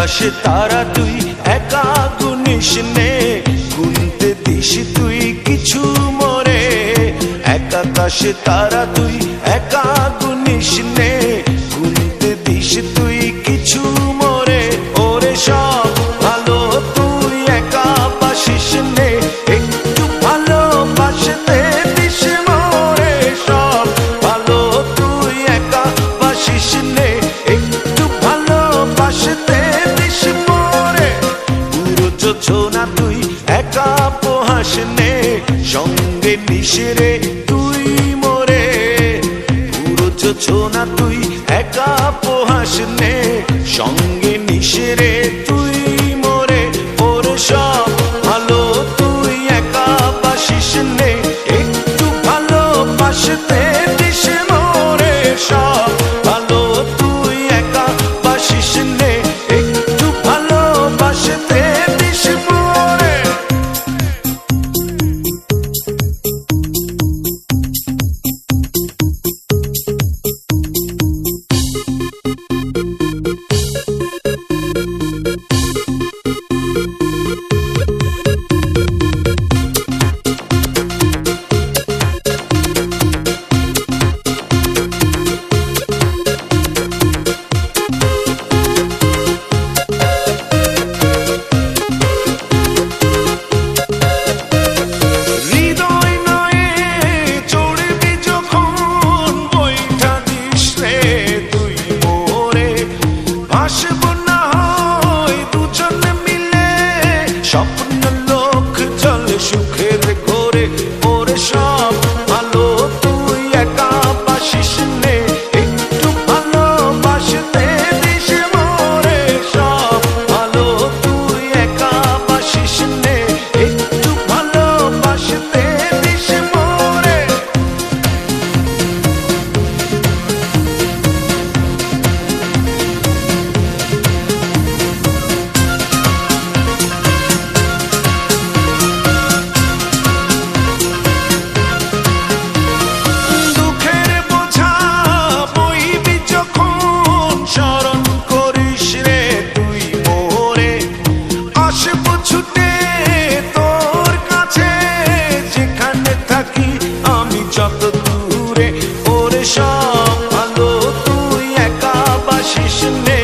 আকাশে তারা তুই একা গুনিস নে, গুনতে দিস তুই কিছু মোরে। এক আকাশে তারা তুই একা গুনিস নে, গুনতে দিস তুই কিছু মোরে। ওরে সব ভালো তুই একা বাসিস নে, একটু ভালোবাসতে দিস মোরে। সব ভালো তুই একা বাসিস নে, একটু ভালোবাসতে দিস মোরে। পুরো যোছনা তুই একা পোহাস নে, সঙ্গে নিশরে তুই মোরে। পুরো যোছনা তুই একা পোহাস নে, সঙ্গে নিশরে তুই মোরে। ওর সব ভালো তুই একা বাসিস নে, একটু ভালোবাসতে দিস মোরে। সব ভালো তুই একা বাসিস নে, একটু ভালোবাসতে দিস মোরে। স্বপ্ন লোক চলে সুখের ঘোরে। ওরে সব ভালো তুই একা বাসিস নে, একটু ভালোবাসতে দিস মোরে। সব ভালো তুই একা বাসিস নে, একটু ভালোবাসতে দিস মোরে। যত দূরে ওরে সব ভালো তুই একা বাসিস নে।